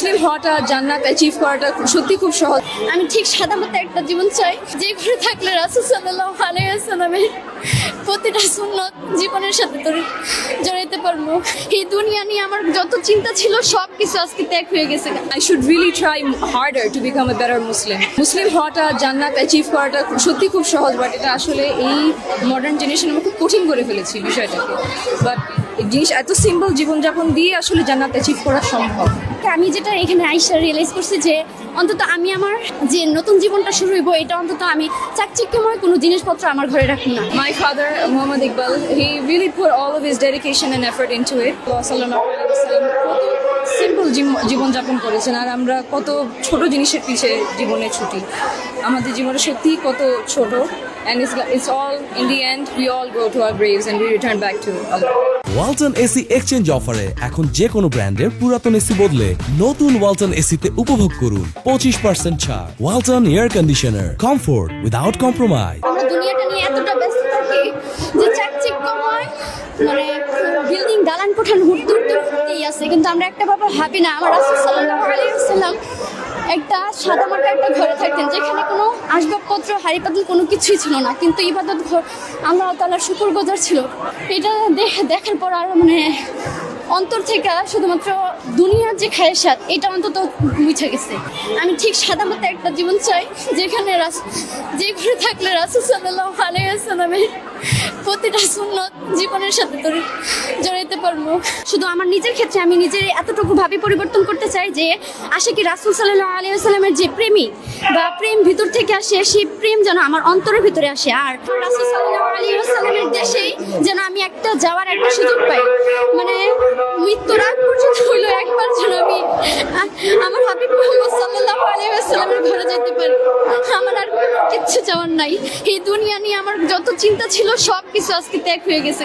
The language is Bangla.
মুসলিম হওয়াটা, জান্নাত অ্যাচিভ করাটা সত্যি খুব সহজ। আমি ঠিক সাদা মতো একটা জীবন চাই, যে ঘরে থাকলে রাসূল সাল্লাল্লাহু আলাইহি ওয়াসাল্লামের প্রতিটা সুন্নত জীবনের সাথে জড়াইতে পারবো। এই দুনিয়া নিয়ে আমার যত চিন্তা ছিল সব কিছু আজকে ত্যাগ হয়ে গেছে। I should really try harder to become a better Muslim. মুসলিম হওয়াটা, জান্নাত অ্যাচিভ করাটা সত্যি খুব সহজ, বাট এটা আসলে এই মডার্ন জেনারেশনে আমরা খুব কঠিন করে ফেলেছি বিষয়টাকে। বাট জিনিস এত সিম্পল, জীবনযাপন দিয়ে আসলে জান্নাত অ্যাচিভ করা সম্ভব। আমি যেটা এখানে আইসা রিয়েলাইজ করছি যে অন্তত আমি আমার যে নতুন জীবনটা শুরু হইব, এটা অন্তত আমি চাকচিক্যময় কোনো জিনিসপত্র আমার ঘরে রাখি না। My father, Muhammad Iqbal, he really put all of his dedication and effort into it. Simple জীবনযাপন করেছেন, আর আমরা কত ছোট জিনিসের পিছে জীবনে ছুটি। আমাদের জীবনে সত্যি কত ছোট, and it's all in the end we all go to our graves and we return back to Allah. Walton AC exchange অফারে এখন যে কোনো ব্র্যান্ডের পুরাতন এসি বদলে নতুন ওয়ালটন এসিতে উপভোগ করুন 25% ছাড়। Walton air conditioner, comfort without compromise. আমরা দুনিয়াটা নিয়ে এতটা ব্যস্ত থাকি যে চাকচিক্যময় মানে বিল্ডিং, দালান কোঠান হুড়তেই আছে, কিন্তু আমরা একটা ব্যাপার ভাবি না। আমার রাসূল সাল্লাল্লাহু আলাইহি ওয়াসাল্লাম একটা সাদামাটা একটা ঘরে থাকতেন, যেখানে কোনো আসবাবপত্র, হাঁড়ি পাতিল কোনো কিছুই ছিল না, কিন্তু ইবাদত ঘর, আল্লাহ তাআলার শুকরগুজার ছিল। এটা দেখার পর আর মানে অন্তর থেকে শুধুমাত্র দুনিয়ার যে খায়েশাত, এটা অন্তত মুছে গেছে। আমি ঠিক সাদা মতো একটা জীবন চাই, যেখানে যে ঘরে থাকলে রাসূল সাল্লাল্লাহু আলাইহি ওয়াসাল্লামের প্রতিটা সুন্নত জীবনের সাথে জড়াইতে পারবো। শুধু আমার নিজের ক্ষেত্রে আমি নিজের এতটুকু ভাবে পরিবর্তন করতে চাই যে আশিকি রাসূল সাল্লাল্লাহু আলাইহি ওয়াসাল্লামের যে প্রেমী বা প্রেম ভিতর থেকে আসে, সেই প্রেম যেন আমার অন্তরের ভিতরে আসে। আর রাসূল সাল্লাল্লাহু আলাইহি ওয়াসাল্লামের দেশেই যেন আমি একটা যাওয়ার একটা সুযোগ পাই, মানে মৃত্যুর আগ পর্যন্ত হইলো একবার যেন আমি আমার হাবিব মুহাম্মদ সাল্লাল্লাহু আলাইহি ওয়াসাল্লামের ঘরে যেতে পারি। আমার আর কোনো কিচ্ছু চাওয়ার নাই। এই দুনিয়া নিয়ে আমার যত চিন্তা ছিল সব কিছু আজকে ত্যাগ হয়ে গেছে।